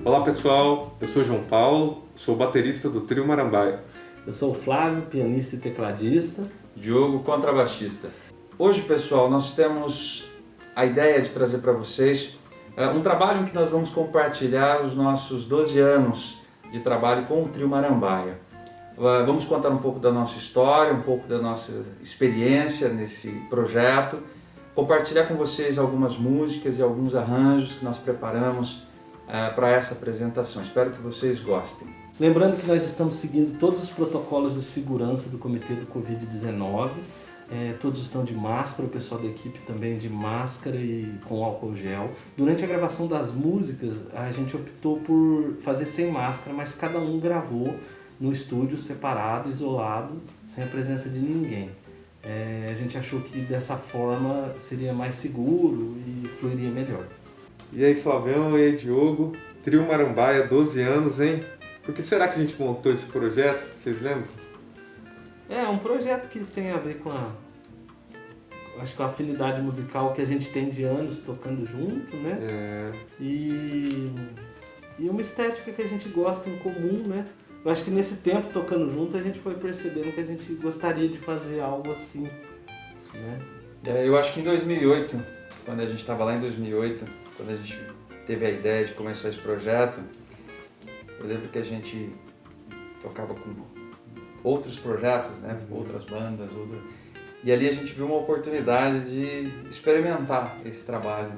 Olá pessoal, eu sou João Paulo, sou baterista do Trio Marambaia. Eu sou o Flávio, pianista e tecladista. Diogo, contrabaixista. Hoje, pessoal, nós temos a ideia de trazer para vocês um trabalho em que nós vamos compartilhar os nossos 12 anos de trabalho com o Trio Marambaia. Vamos contar um pouco da nossa história, um pouco da nossa experiência nesse projeto, compartilhar com vocês algumas músicas e alguns arranjos que nós preparamos para essa apresentação. Espero que vocês gostem. Lembrando que nós estamos seguindo todos os protocolos de segurança do Comitê do Covid-19. Todos estão de máscara, o pessoal da equipe também de máscara e com álcool gel. Durante a gravação das músicas, a gente optou por fazer sem máscara, mas cada um gravou no estúdio separado, isolado, sem a presença de ninguém. A gente achou que dessa forma seria mais seguro e fluiria melhor. E aí Flavião, e aí Diogo, Trio Marambaia, 12 anos, hein? Por que será que a gente montou esse projeto? Vocês lembram? É um projeto que tem a ver com acho que a afinidade musical que a gente tem de anos tocando junto, né? E uma estética que a gente gosta em comum, né? Eu acho que nesse tempo tocando junto a gente foi percebendo que a gente gostaria de fazer algo assim, né? Eu acho que em 2008, quando a gente estava lá em 2008, quando a gente teve a ideia de começar esse projeto, eu lembro que a gente tocava com outros projetos, né? Outras bandas, e ali a gente viu uma oportunidade de experimentar esse trabalho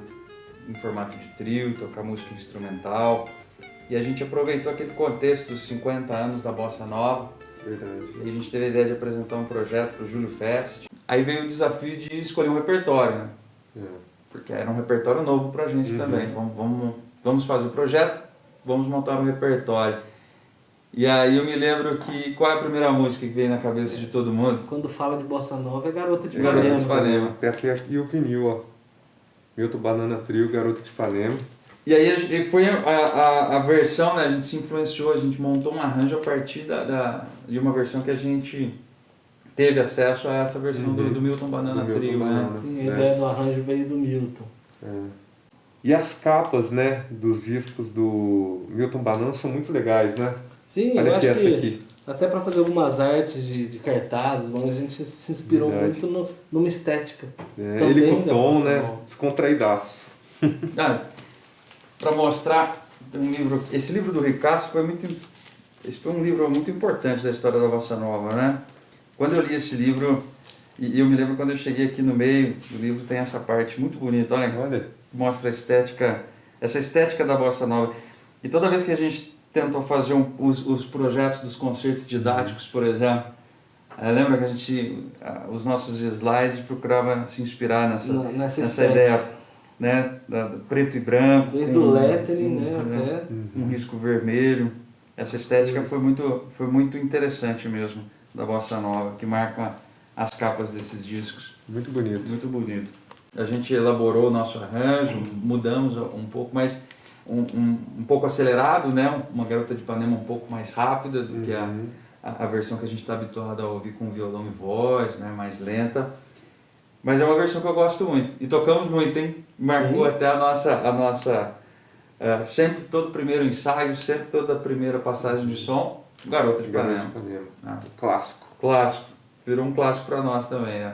em formato de trio, tocar música instrumental, e a gente aproveitou aquele contexto dos 50 anos da Bossa Nova. Verdade. E a gente teve a ideia de apresentar um projeto para o Júlio Fest. Aí veio o desafio de escolher um repertório, né? Porque era um repertório novo pra gente também. Vamos fazer o projeto, vamos montar um repertório. E aí eu me lembro que qual é a primeira música que veio na cabeça de todo mundo? Quando fala de Bossa Nova é Garota de Garota Ipanema. de Ipanema. Tem aqui o vinil, ó. Milton Banana Trio, Garota de Ipanema. E aí foi a versão, né? A gente se influenciou, a gente montou um arranjo a partir de uma versão que a gente teve acesso a essa versão do Milton Banana Trio, né? Sim, a ideia do arranjo veio do Milton. E as capas, né, dos discos do Milton Banana são muito legais, né? Sim, Olha eu aqui, acho essa que aqui. até para fazer algumas artes de cartazes, a gente se inspirou Verdade. muito numa estética. Ele com da tom, Bossa né, Nova. descontraídaço. Para mostrar um livro, esse livro do Ricasso esse foi um livro muito importante da história da Bossa Nova, né? Quando eu li esse livro, e eu me lembro quando eu cheguei aqui no meio, o livro tem essa parte muito bonita, olha. Mostra essa estética da Bossa Nova. E toda vez que a gente tentou fazer os projetos dos concertos didáticos, por exemplo, lembra que a gente, os nossos slides procurava se inspirar nessa ideia, né, preto e branco, Desde o lettering, né, até um risco vermelho. Essa estética foi muito interessante mesmo da Bossa Nova, que marca as capas desses discos. Muito bonito. Muito bonito. A gente elaborou o nosso arranjo, mudamos um pouco, mas um pouco acelerado, né? Uma Garota de Ipanema um pouco mais rápida do que a versão que a gente está habituado a ouvir com violão e voz, né? Mais lenta. Mas é uma versão que eu gosto muito. E tocamos muito, hein? Marcou até a nossa sempre todo primeiro ensaio, sempre toda primeira passagem de som, Garota de Ipanema. Clássico. Clássico. Virou um clássico para nós também, né?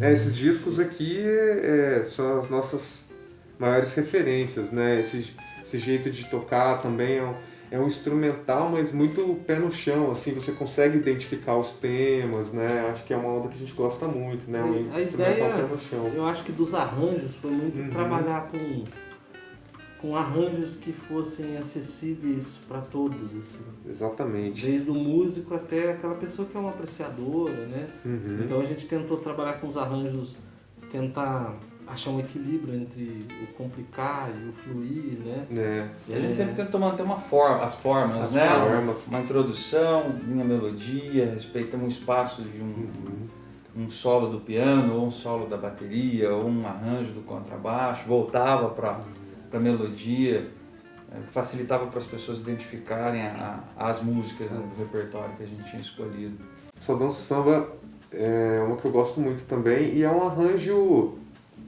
Esses discos aqui são as nossas maiores referências, né? Esse jeito de tocar também é um instrumental, mas muito pé no chão, assim, você consegue identificar os temas, né? Acho que é uma onda que a gente gosta muito, né? Um A instrumental ideia, pé no chão. eu acho que dos arranjos foi muito Uhum. trabalhar com arranjos que fossem acessíveis para todos, assim. Exatamente. Desde o músico até aquela pessoa que é uma apreciadora, né? Uhum. Então a gente tentou trabalhar com os arranjos, tentar achar um equilíbrio entre o complicar e o fluir, né? E a gente sempre tentou manter as formas, As né? formas. Uma introdução, uma melodia, respeitando um espaço de um solo do piano, ou um solo da bateria, ou um arranjo do contrabaixo, voltava para a melodia, que facilitava para as pessoas identificarem as músicas, né, do repertório que a gente tinha escolhido. Só Danço Samba é uma que eu gosto muito também, e é um arranjo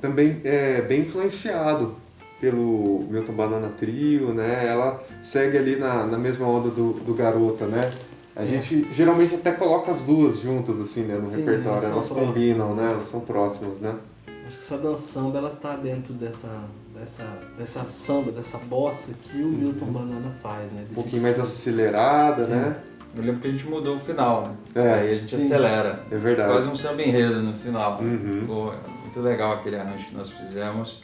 também bem influenciado pelo Milton Banana Trio, né? Ela segue ali na mesma onda do Garota, né? A gente geralmente até coloca as duas juntas assim, né, no Sim, repertório, elas são combinam, né? Elas são próximas, né? Acho que só Danço Samba ela tá dentro dessa samba, dessa bossa que o Milton Banana faz, né? Um pouquinho mais acelerada, Sim. né? Eu lembro que a gente mudou o final, né? É, Aí a gente sim. acelera. É verdade. Quase um samba enredo no final. Uhum. Ficou muito legal aquele arranjo que nós fizemos.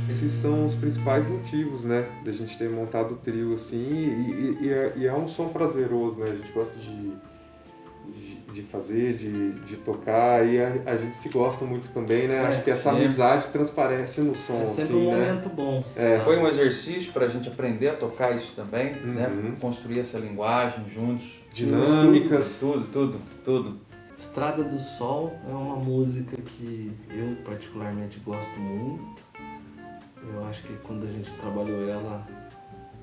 Esses são os principais motivos, né, da gente ter montado o trio assim, e é um som prazeroso, né? A gente gosta de fazer, de tocar, e a gente se gosta muito também, né? Acho que essa amizade transparece no som, É sempre assim, um né? momento bom. Foi um exercício para a gente aprender a tocar isso também, né? Uhum. Construir essa linguagem juntos. Dinâmicas. Tudo. Estrada do Sol é uma música que eu particularmente gosto muito. Eu acho que quando a gente trabalhou ela,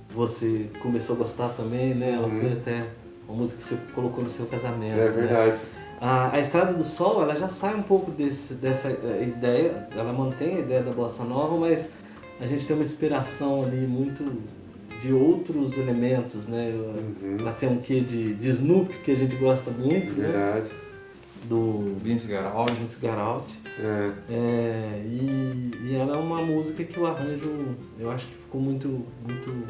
você começou a gostar também, né? Ela Uhum. foi até uma música que você colocou no seu casamento. É verdade. Né? A Estrada do Sol, ela já sai um pouco dessa ideia, ela mantém a ideia da bossa nova, mas a gente tem uma inspiração ali muito de outros elementos, né? Ela tem um quê de Snoopy, que a gente gosta muito, Verdade. né? Do Vince Guaraldi. Vince Guaraldi. E ela é uma música que o arranjo, eu acho que ficou muito, muito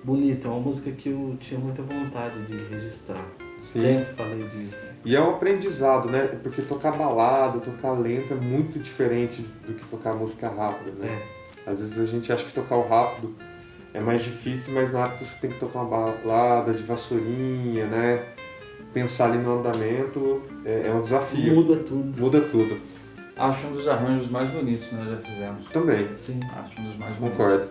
bonito. É uma música que eu tinha muita vontade de registrar. Sim. Sempre falei disso. E é um aprendizado, né? Porque tocar balada, tocar lenta é muito diferente do que tocar música rápida, né? Às vezes a gente acha que tocar o rápido é mais difícil, mas na hora que você tem que tocar uma balada de vassourinha, né? Pensar ali no andamento é um desafio. Muda tudo. Muda tudo. Acho um dos arranjos mais bonitos que nós já fizemos. Também. Sim. Acho um dos mais bonitos. Concordo.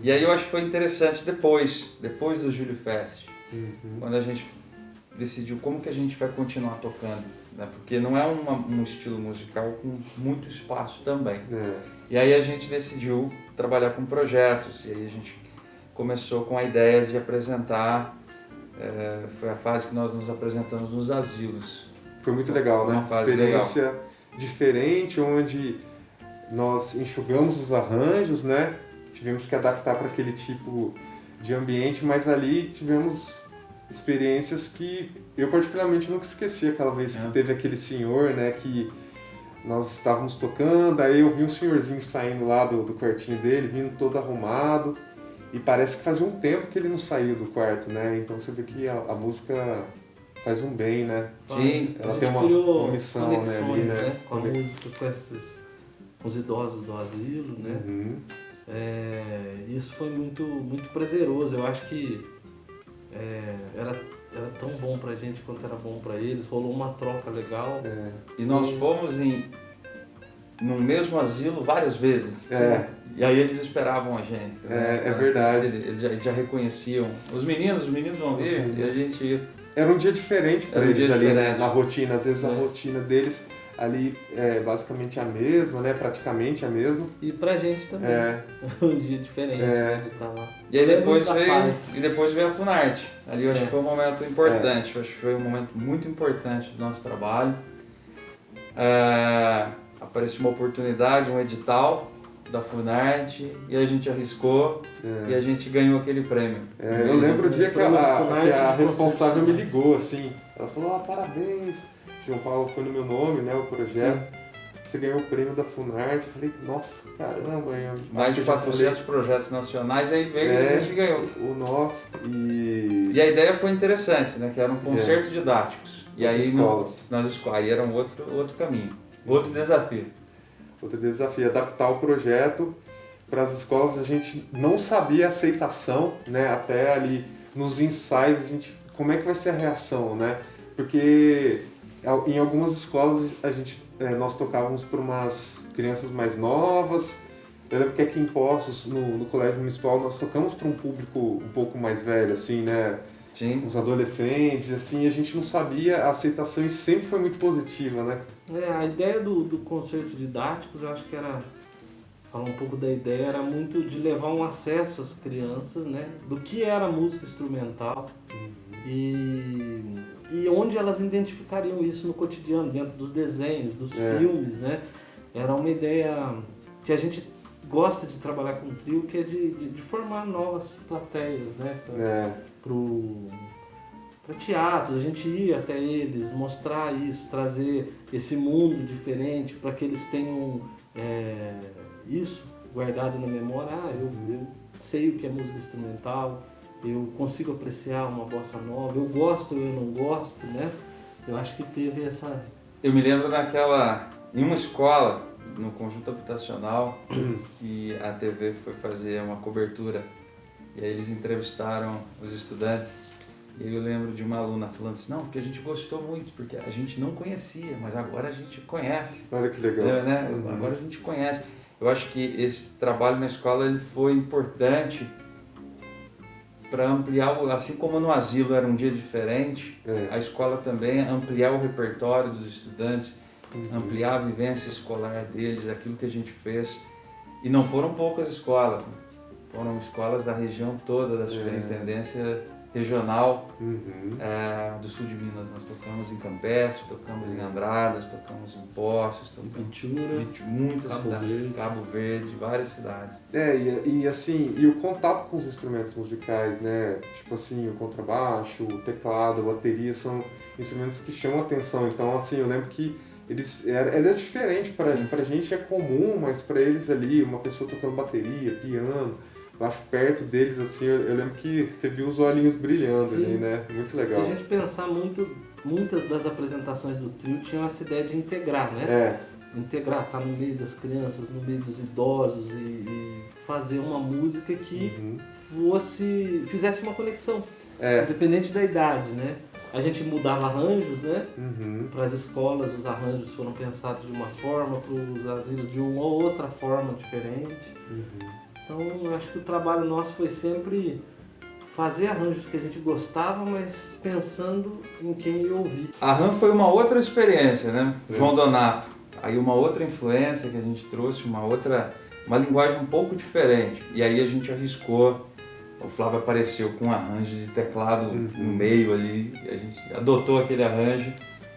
E aí eu acho que foi interessante depois do Júlio Fest, quando a gente decidiu como que a gente vai continuar tocando, né? Porque não é um estilo musical com muito espaço também. E aí a gente decidiu trabalhar com projetos, e aí a gente começou com a ideia de apresentar, foi a fase que nós nos apresentamos nos asilos. Foi muito legal, né? Uma fase experiência legal. Diferente, onde nós enxugamos os arranjos, né? Tivemos que adaptar para aquele tipo de ambiente, mas ali tivemos experiências que eu particularmente nunca esqueci. Aquela vez que teve aquele senhor, né? Que nós estávamos tocando, aí eu vi um senhorzinho saindo lá do quartinho dele, vindo todo arrumado, e parece que fazia um tempo que ele não saiu do quarto, né? Então você vê que a música faz um bem, né? Sim, ela tem uma missão, né, ali, né? Com a música, com os idosos do asilo, né? Isso foi muito, muito prazeroso. Eu acho que era tão bom pra gente quanto era bom pra eles. Rolou uma troca legal. E nós fomos no mesmo asilo várias vezes. E aí eles esperavam a gente. Né? É verdade. Eles já reconheciam. Os meninos vão vir e a gente ia. Era um dia diferente para eles ali, diferente. né? Na rotina. Às vezes a rotina deles ali é basicamente a mesma, né? Praticamente a mesma. E pra gente também. Um dia diferente de estar lá. E aí depois veio a Funarte. Ali eu acho que foi um momento importante. Eu acho que foi um momento muito importante do nosso trabalho. Apareceu uma oportunidade, um edital da Funarte, e a gente arriscou e a gente ganhou aquele prêmio. Eu lembro o dia que a responsável me ligou, assim. Ela falou, parabéns, João Paulo, foi no meu nome, né, o projeto. Sim. Você ganhou o prêmio da Funarte. Eu falei, nossa, caramba. Mais de 400 projetos nacionais, aí veio e a gente ganhou. O nosso. E a ideia foi interessante, né, que eram concertos didáticos. E aí escolas. Aí era um outro caminho, outro desafio. Outro desafio, adaptar o projeto para as escolas. A gente não sabia a aceitação, né? Até ali nos ensaios, como é que vai ser a reação, né? Porque em algumas escolas nós tocávamos para umas crianças mais novas. Eu lembro que aqui em Poços, no Colégio Municipal, nós tocamos para um público um pouco mais velho, assim, né? Sim. Os adolescentes, assim, a gente não sabia, a aceitação sempre foi muito positiva, né? A ideia do concertos didáticos, eu acho que falar um pouco da ideia, era muito de levar um acesso às crianças, né? Do que era a música instrumental e onde elas identificariam isso no cotidiano, dentro dos desenhos, dos filmes, né? Era uma ideia que a gente gosta de trabalhar com trio, que é de formar novas plateias, né? Para teatros, a gente ir até eles, mostrar isso, trazer esse mundo diferente para que eles tenham isso guardado na memória. Eu sei o que é música instrumental, eu consigo apreciar uma bossa nova, eu gosto ou eu não gosto, né? Eu acho que teve essa... Eu me lembro em uma escola, no conjunto habitacional, que a TV foi fazer uma cobertura e aí eles entrevistaram os estudantes. E aí eu lembro de uma aluna falando assim, não, porque a gente gostou muito, porque a gente não conhecia, mas agora a gente conhece. Olha que legal. Né? Agora a gente conhece. Eu acho que esse trabalho na escola ele foi importante para ampliar, assim como no asilo era um dia diferente, a escola também ampliar o repertório dos estudantes, ampliar a vivência escolar deles, aquilo que a gente fez. E não foram poucas escolas, né? Foram escolas da região toda, da Superintendência Regional do Sul de Minas. Nós tocamos em Campestre, tocamos em Andradas, tocamos em Poços, tocamos em muitas cidades, Cabo Verde, várias cidades. E o contato com os instrumentos musicais, né? Tipo assim, o contrabaixo, o teclado, a bateria, são instrumentos que chamam a atenção. Então, assim, eu lembro que era diferente, pra gente é comum, mas pra eles ali, uma pessoa tocando bateria, piano, baixo perto deles, assim, eu lembro que você viu os olhinhos brilhando ali, né? Muito legal. Se a gente pensar muitas das apresentações do trio tinham essa ideia de integrar, né? Integrar, estar no meio das crianças, no meio dos idosos e fazer uma música que fizesse uma conexão, independente da idade, né? A gente mudava arranjos, né? Para as escolas, os arranjos foram pensados de uma forma, para os asilos de uma outra forma diferente. Então, eu acho que o trabalho nosso foi sempre fazer arranjos que a gente gostava, mas pensando em quem ia ouvir. A RAM foi uma outra experiência, né? João Donato, aí uma outra influência que a gente trouxe, uma linguagem um pouco diferente. E aí a gente arriscou, o Flávio apareceu com um arranjo de teclado no meio ali, e a gente adotou aquele arranjo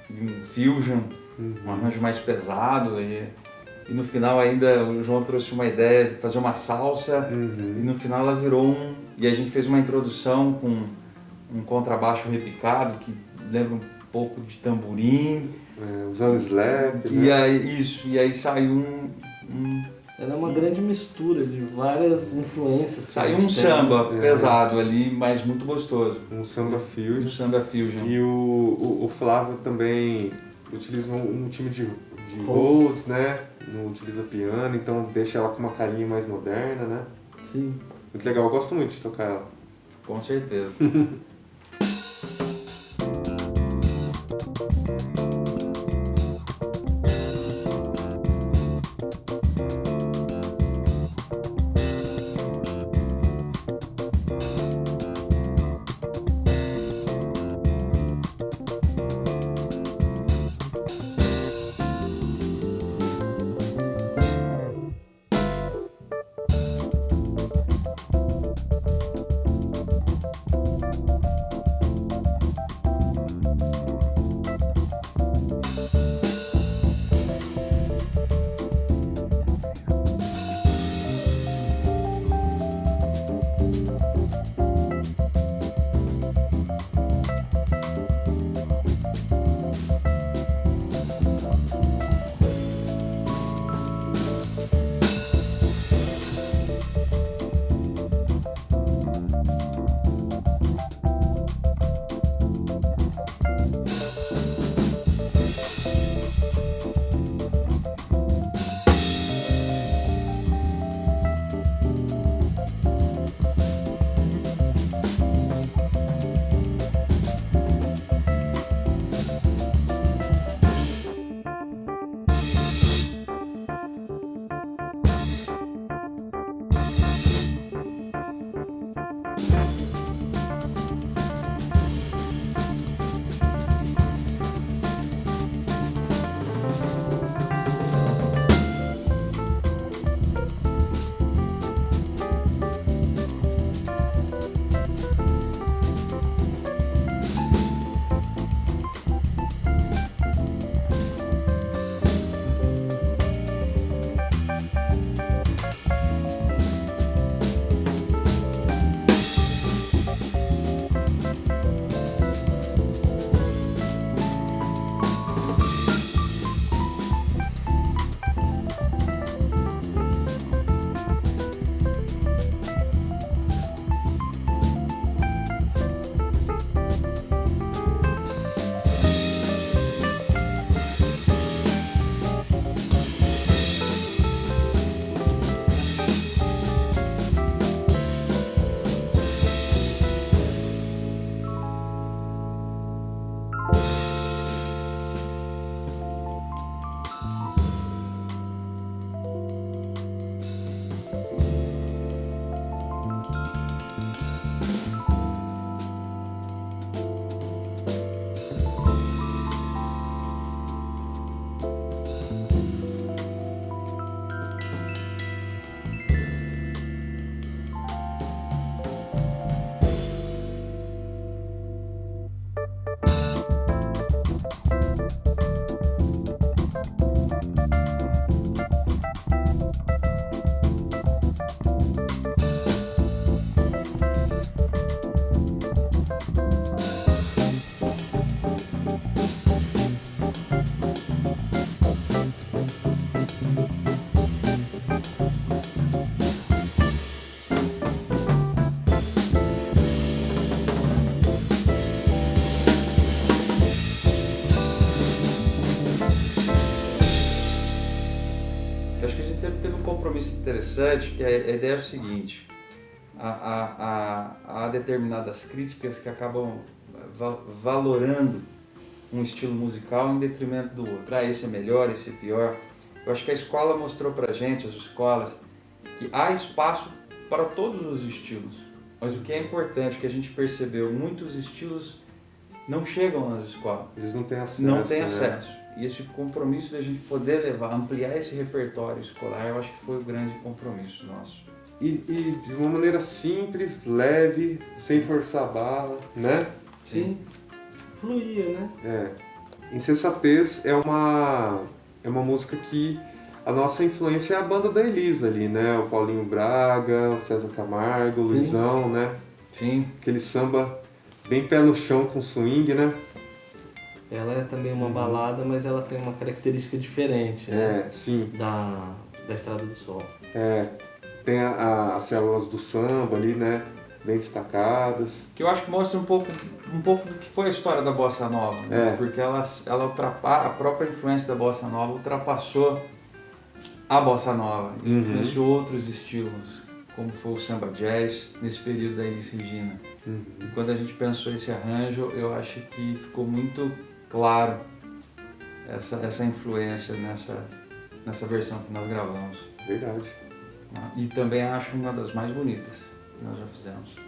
de um fusion, um arranjo mais pesado, e no final ainda o João trouxe uma ideia de fazer uma salsa, e no final ela virou e a gente fez uma introdução com um contrabaixo repicado que lembra um pouco de tamborim. Usando slap, E aí saiu Ela é uma grande mistura de várias influências. saiu um samba pesado ali, mas muito gostoso. um samba fusion. Um samba fusion. E o Flávio também utiliza um time de Rhodes, né? Não utiliza piano, então deixa ela com uma carinha mais moderna, né? Sim. Muito legal, eu gosto muito de tocar ela. Com certeza. compromisso interessante, que a ideia é o seguinte: há determinadas críticas que acabam valorando um estilo musical em detrimento do outro. Ah, esse é melhor, esse é pior. Eu acho que a escola mostrou pra gente, as escolas, que há espaço para todos os estilos. Mas o que é importante, que a gente percebeu, muitos estilos não chegam nas escolas. Eles não têm acesso. Não têm né? acesso. E esse compromisso da gente poder levar, ampliar esse repertório escolar, eu acho que foi o grande compromisso nosso. E de uma maneira simples, leve, sem forçar a barra, né? Sim, fluía, né? É. Insensatez é uma música que a nossa influência é a banda da Elisa ali, né? O Paulinho Braga, o César Camargo, o Sim. Luizão, né? Sim. Aquele samba bem pé no chão com swing, né? Ela é também uma balada, mas ela tem uma característica diferente, né? Sim. Da Estrada do Sol. Tem as células do samba ali, né? Bem destacadas. Que eu acho que mostra um pouco do que foi a história da Bossa Nova, né? Porque ela a própria influência da Bossa Nova ultrapassou a Bossa Nova e influenciou outros estilos, como foi o samba jazz nesse período da Elis Regina. E quando a gente pensou esse arranjo, eu acho que ficou muito claro essa influência nessa versão que nós gravamos. Verdade. E também acho uma das mais bonitas que nós já fizemos.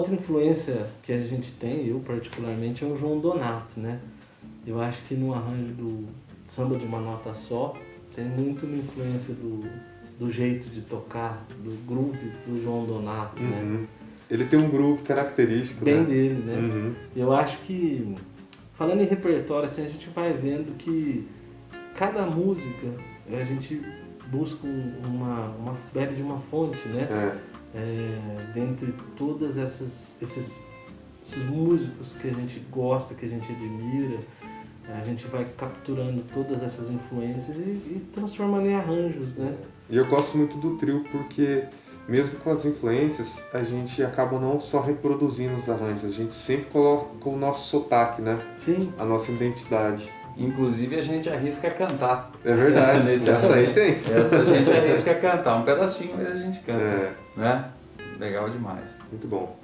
outra influência que a gente tem, eu particularmente, é o João Donato, né? Eu acho que no arranjo do Samba de uma Nota Só tem muito uma influência do jeito de tocar, do groove do João Donato, né? Ele tem um groove característico, Bem né? dele, né? Eu acho que, falando em repertório, assim, a gente vai vendo que cada música a gente busca bebe de uma fonte, né? Dentre todas esses músicos que a gente gosta, que a gente admira, a gente vai capturando todas essas influências e transformando em arranjos, né? E eu gosto muito do trio porque, mesmo com as influências, a gente acaba não só reproduzindo os arranjos, a gente sempre coloca o nosso sotaque, né? Sim. A nossa identidade. Inclusive a gente arrisca cantar. É verdade, Nesse essa aí arranjo. tem. Essa a gente arrisca cantar, um pedacinho mas a gente canta, né? Legal demais. Muito bom.